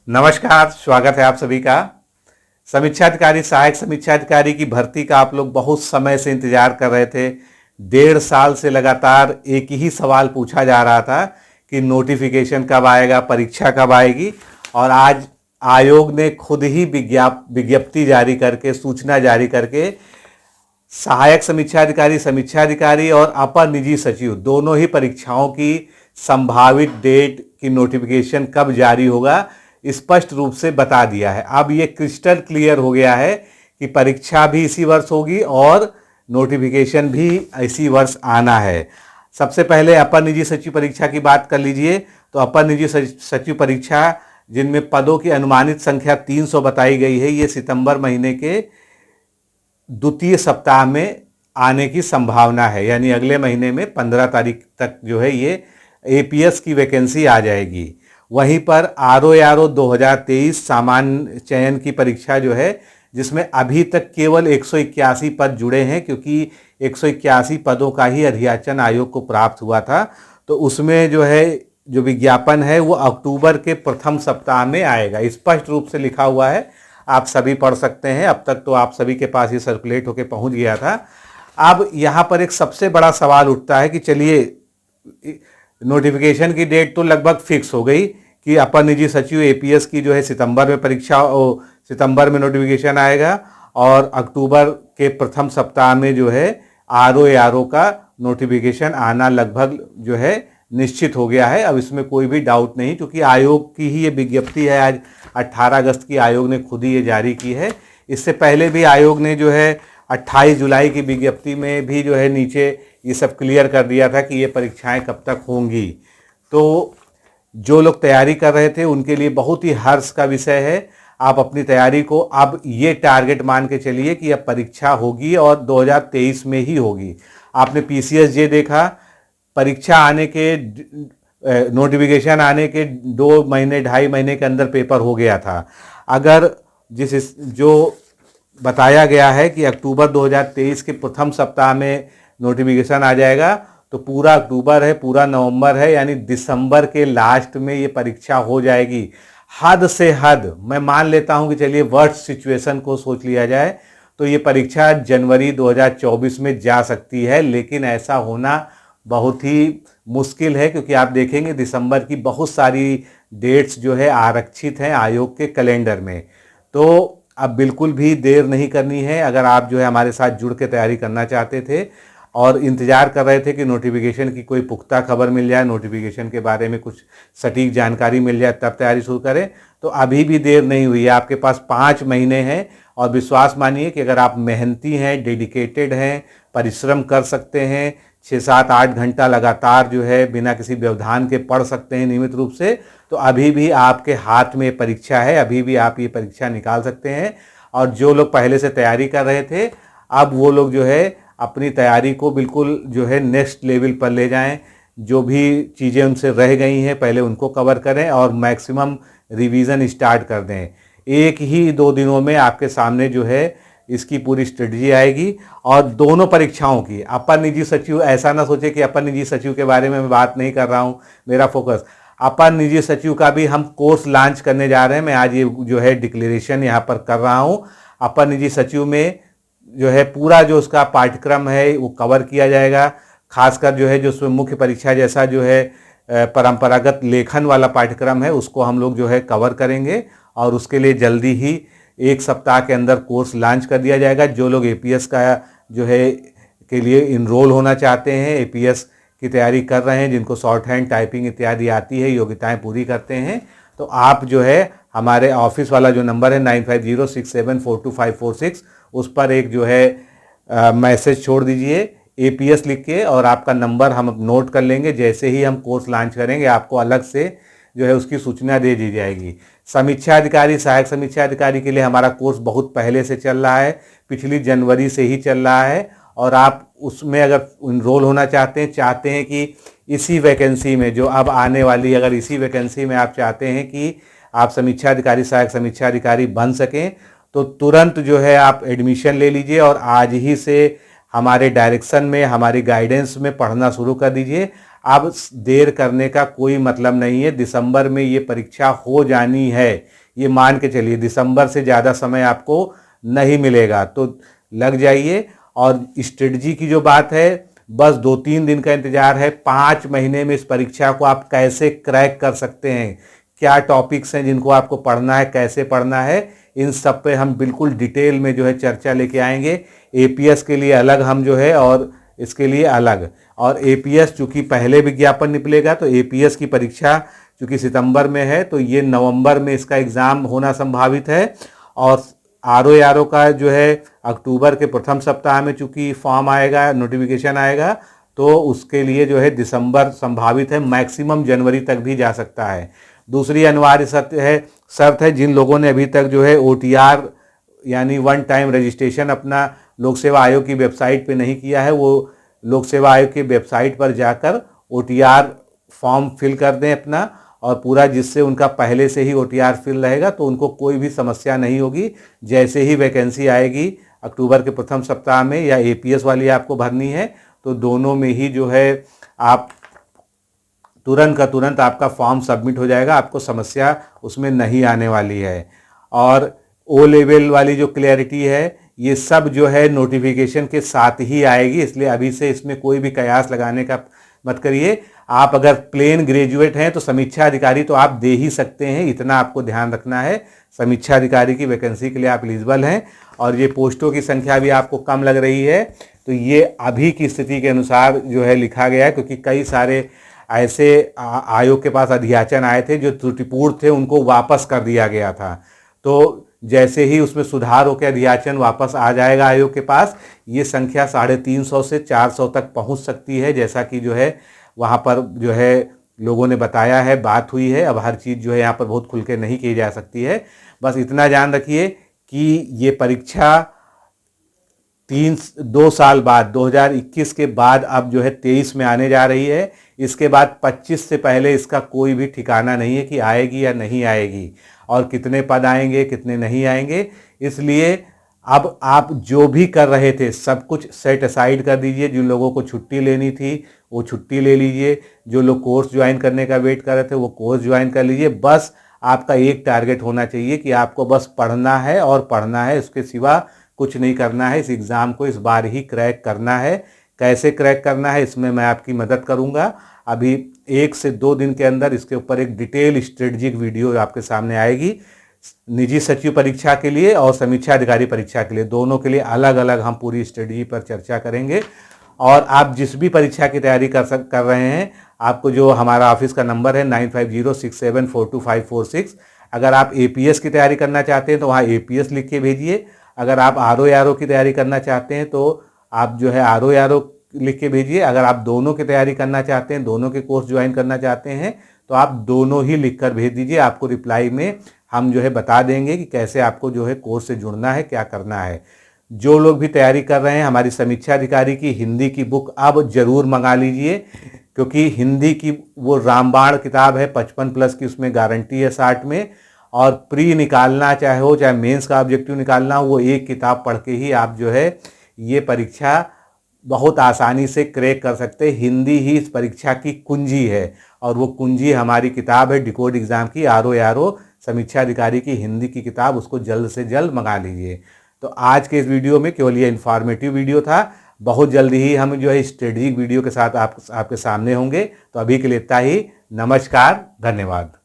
नमस्कार, स्वागत है आप सभी का। समीक्षा अधिकारी, सहायक समीक्षा अधिकारी की भर्ती का आप लोग बहुत समय से इंतजार कर रहे थे। 1.5 साल से लगातार एक ही सवाल पूछा जा रहा था कि नोटिफिकेशन कब आएगा, परीक्षा कब आएगी। और आज आयोग ने खुद ही विज्ञप्ति जारी करके, सूचना जारी करके सहायक समीक्षा अधिकारी, समीक्षा अधिकारी और अपर निजी सचिव दोनों ही परीक्षाओं की संभावित डेट की नोटिफिकेशन कब जारी होगा स्पष्ट रूप से बता दिया है। अब ये क्रिस्टल क्लियर हो गया है कि परीक्षा भी इसी वर्ष होगी और नोटिफिकेशन भी इसी वर्ष आना है। सबसे पहले अपर निजी सचिव परीक्षा की बात कर लीजिए। तो अपर निजी सचिव परीक्षा, जिनमें पदों की अनुमानित संख्या 300 बताई गई है, ये सितंबर महीने के द्वितीय सप्ताह में आने की संभावना है। यानी अगले महीने में 15 तारीख तक जो है ये एपीएस की वैकेंसी आ जाएगी। वहीं पर आरओ 2023 सामान्य चयन की परीक्षा जो है, जिसमें अभी तक केवल 181 पद जुड़े हैं, क्योंकि 181 पदों का ही अधियाचन आयोग को प्राप्त हुआ था। तो उसमें जो है, जो विज्ञापन है वो अक्टूबर के प्रथम सप्ताह में आएगा। स्पष्ट रूप से लिखा हुआ है, आप सभी पढ़ सकते हैं। अब तक तो आप सभी के पास ये सर्कुलेट होकर पहुंच गया था। अब यहाँ पर एक सबसे बड़ा सवाल उठता है कि चलिए, नोटिफिकेशन की डेट तो लगभग फिक्स हो गई कि अपर निजी सचिव एपीएस की जो है सितंबर में परीक्षा, सितंबर में नोटिफिकेशन आएगा और अक्टूबर के प्रथम सप्ताह में जो है आरओ का नोटिफिकेशन आना लगभग जो है निश्चित हो गया है। अब इसमें कोई भी डाउट नहीं, क्योंकि आयोग की ही ये विज्ञप्ति है। आज 18 अगस्त की आयोग ने खुद ही ये जारी की है। इससे पहले भी आयोग ने जो है 28 जुलाई की विज्ञप्ति में भी जो है नीचे ये सब क्लियर कर दिया था कि ये परीक्षाएं कब तक होंगी। तो जो लोग तैयारी कर रहे थे उनके लिए बहुत ही हर्ष का विषय है। आप अपनी तैयारी को अब ये टारगेट मान के चलिए कि अब परीक्षा होगी और 2023 में ही होगी। आपने पीसीएसजे देखा, परीक्षा आने के, नोटिफिकेशन आने के 2 महीने 2.5 महीने के अंदर पेपर हो गया था। अगर जो बताया गया है कि अक्टूबर 2023 के प्रथम सप्ताह में नोटिफिकेशन आ जाएगा, तो पूरा अक्टूबर है, पूरा नवंबर है, यानी दिसंबर के लास्ट में ये परीक्षा हो जाएगी। हद से हद मैं मान लेता हूं कि चलिए वर्स्ट सिचुएशन को सोच लिया जाए तो ये परीक्षा जनवरी 2024 में जा सकती है, लेकिन ऐसा होना बहुत ही मुश्किल है, क्योंकि आप देखेंगे दिसंबर की बहुत सारी डेट्स जो है आरक्षित हैं आयोग के कैलेंडर में। तो अब बिल्कुल भी देर नहीं करनी है। अगर आप जो है हमारे साथ जुड़ के तैयारी करना चाहते थे और इंतज़ार कर रहे थे कि नोटिफिकेशन की कोई पुख्ता खबर मिल जाए, नोटिफिकेशन के बारे में कुछ सटीक जानकारी मिल जाए, तब तैयारी शुरू करें, तो अभी भी देर नहीं हुई है। आपके पास 5 महीने हैं और विश्वास मानिए कि अगर आप मेहनती हैं, डेडिकेटेड हैं, परिश्रम कर सकते हैं, 6, 7, 8 घंटा लगातार जो है बिना किसी व्यवधान के पढ़ सकते हैं नियमित रूप से, तो अभी भी आपके हाथ में परीक्षा है, अभी भी आप ये परीक्षा निकाल सकते हैं। और जो लोग पहले से तैयारी कर रहे थे, अब वो लोग जो है अपनी तैयारी को बिल्कुल जो है नेक्स्ट लेवल पर ले जाएं। जो भी चीज़ें उनसे रह गई हैं पहले उनको कवर करें और मैक्सिमम रिवीजन स्टार्ट कर दें। 1 ही 2 दिनों में आपके सामने जो है इसकी पूरी स्ट्रेटजी आएगी। और दोनों परीक्षाओं की, अपर निजी सचिव, ऐसा ना सोचे कि अपर निजी सचिव के बारे में मैं बात नहीं कर रहा हूँ, मेरा फोकस अपर निजी सचिव का भी हम कोर्स लॉन्च करने जा रहे हैं। मैं आज ये जो है डिक्लेरेशन यहाँ पर कर रहा हूँ। अपर निजी सचिव में जो है पूरा जो उसका पाठ्यक्रम है वो कवर किया जाएगा। खासकर जो है जो उसमें मुख्य परीक्षा जैसा जो है परंपरागत लेखन वाला पाठ्यक्रम है, उसको हम लोग जो है कवर करेंगे और उसके लिए जल्दी ही 1 सप्ताह के अंदर कोर्स लॉन्च कर दिया जाएगा। जो लोग एपीएस का जो है के लिए इनरोल होना चाहते हैं, एपीएस की तैयारी कर रहे हैं, जिनको शॉर्ट हैंड, टाइपिंग इत्यादि आती है, योग्यताएं पूरी करते हैं, तो आप जो है हमारे ऑफिस वाला जो नंबर है 9506742546, उस पर एक जो है मैसेज छोड़ दीजिए एपीएस लिख के, और आपका नंबर हम नोट कर लेंगे। जैसे ही हम कोर्स लॉन्च करेंगे आपको अलग से जो है उसकी सूचना दे दी जाएगी। समीक्षा अधिकारी, सहायक समीक्षा अधिकारी के लिए हमारा कोर्स बहुत पहले से चल रहा है, पिछली जनवरी से ही चल रहा है। और आप उसमें अगर इनरोल होना चाहते हैं कि इसी वैकेंसी में जो अब आने वाली, अगर इसी वैकेंसी में आप चाहते हैं कि आप समीक्षा अधिकारी, सहायक समीक्षा अधिकारी बन सकें, तो तुरंत जो है आप एडमिशन ले लीजिए और आज ही से हमारे डायरेक्शन में, हमारी गाइडेंस में पढ़ना शुरू कर दीजिए। अब देर करने का कोई मतलब नहीं है। दिसंबर में ये परीक्षा हो जानी है, ये मान के चलिए। दिसंबर से ज़्यादा समय आपको नहीं मिलेगा, तो लग जाइए। और स्ट्रेटजी की जो बात है, बस 2-3 दिन का इंतजार है। 5 महीने में इस परीक्षा को आप कैसे क्रैक कर सकते हैं, क्या टॉपिक्स हैं जिनको आपको पढ़ना है, कैसे पढ़ना है, इन सब पे हम बिल्कुल डिटेल में जो है चर्चा लेके आएंगे। एपीएस के लिए अलग हम जो है और इसके लिए अलग। और एपीएस चूँकि पहले विज्ञापन निकलेगा, तो एपीएस की परीक्षा चूँकि सितंबर में है, तो ये नवंबर में इसका एग्ज़ाम होना संभावित है। और आरओ का जो है अक्टूबर के प्रथम सप्ताह में चूँकि फॉर्म आएगा, नोटिफिकेशन आएगा, तो उसके लिए जो है दिसंबर संभावित है, मैक्सिमम जनवरी तक भी जा सकता है। दूसरी अनिवार्य शर्त है जिन लोगों ने अभी तक जो है ओटीआर यानी वन टाइम रजिस्ट्रेशन अपना लोक सेवा आयोग की वेबसाइट पे नहीं किया है, वो लोक सेवा आयोग की वेबसाइट पर जाकर ओटीआर फॉर्म फिल कर दें अपना और पूरा, जिससे उनका पहले से ही ओटीआर फिल रहेगा, तो उनको कोई भी समस्या नहीं होगी। जैसे ही वैकेंसी आएगी अक्टूबर के प्रथम सप्ताह में, या एपीएस वाली आपको भरनी है, तो दोनों में ही जो है आप तुरंत का तुरंत आपका फॉर्म सबमिट हो जाएगा, आपको समस्या उसमें नहीं आने वाली है। और ओ लेवल वाली जो क्लैरिटी है, ये सब जो है नोटिफिकेशन के साथ ही आएगी, इसलिए अभी से इसमें कोई भी कयास लगाने का मत करिए। आप अगर प्लेन ग्रेजुएट हैं तो समीक्षा अधिकारी तो आप दे ही सकते हैं, इतना आपको ध्यान रखना है। समीक्षा अधिकारी की वैकेंसी के लिए आप एलिजिबल हैं। और ये पोस्टों की संख्या भी आपको कम लग रही है, तो ये अभी की स्थिति के अनुसार जो है लिखा गया है, क्योंकि कई सारे ऐसे आयोग के पास अधियाचन आए थे जो त्रुटिपूर्ण थे, उनको वापस कर दिया गया था। तो जैसे ही उसमें सुधार होकर अधियाचन वापस आ जाएगा आयोग के पास, ये संख्या 350 से 400 तक पहुंच सकती है, जैसा कि जो है वहाँ पर जो है लोगों ने बताया है, बात हुई है। अब हर चीज़ जो है यहाँ पर बहुत खुल के नहीं की जा सकती है। बस इतना जान रखिए कि ये परीक्षा 2 साल बाद, 2021 के बाद अब जो है 23 में आने जा रही है। इसके बाद 25 से पहले इसका कोई भी ठिकाना नहीं है कि आएगी या नहीं आएगी, और कितने पद आएंगे कितने नहीं आएंगे। इसलिए अब आप जो भी कर रहे थे सब कुछ सेट असाइड कर दीजिए। जिन लोगों को छुट्टी लेनी थी वो छुट्टी ले लीजिए, जो लोग कोर्स ज्वाइन करने का वेट कर रहे थे वो कोर्स ज्वाइन कर लीजिए। बस आपका एक टारगेट होना चाहिए कि आपको बस पढ़ना है और पढ़ना है, उसके सिवा कुछ नहीं करना है। इस एग्ज़ाम को इस बार ही क्रैक करना है। कैसे क्रैक करना है इसमें मैं आपकी मदद करूंगा। अभी 1 से 2 दिन के अंदर इसके ऊपर एक डिटेल स्ट्रेटजिक वीडियो आपके सामने आएगी। निजी सचिव परीक्षा के लिए और समीक्षा अधिकारी परीक्षा के लिए, दोनों के लिए अलग अलग हम पूरी स्ट्रेटजी पर चर्चा करेंगे। और आप जिस भी परीक्षा की तैयारी कर रहे हैं, आपको जो हमारा ऑफिस का नंबर है 9506742546, अगर आप एपीएस की तैयारी करना चाहते हैं तो वहाँ एपीएस लिख के भेजिए। अगर आप आरओ की तैयारी करना चाहते हैं तो आप जो है आरओ लिख के भेजिए। अगर आप दोनों की तैयारी करना चाहते हैं, दोनों के कोर्स ज्वाइन करना चाहते हैं, तो आप दोनों ही लिख कर भेज दीजिए। आपको रिप्लाई में हम जो है बता देंगे कि कैसे आपको जो है कोर्स से जुड़ना है, क्या करना है। जो लोग भी तैयारी कर रहे हैं, हमारी समीक्षा अधिकारी की हिंदी की बुक अब जरूर मंगा लीजिए, क्योंकि हिंदी की वो रामबाण किताब है 55+ की, उसमें गारंटी है 60 में। और प्री निकालना चाहे हो चाहे मेंस का ऑब्जेक्टिव निकालना हो, वो एक किताब पढ़ के ही आप जो है ये परीक्षा बहुत आसानी से क्रैक कर सकते हैं। हिंदी ही इस परीक्षा की कुंजी है, और वो कुंजी हमारी किताब है डिकोड एग्जाम की, आरओ समीक्षा अधिकारी की हिंदी की किताब। उसको जल्द से जल्द मंगा लीजिए। तो आज के इस वीडियो में केवल ये इन्फॉर्मेटिव वीडियो था। बहुत जल्दी ही हम जो है स्ट्रेटजिक वीडियो के साथ आपके सामने होंगे। तो अभी के लिए इतना ही। नमस्कार, धन्यवाद।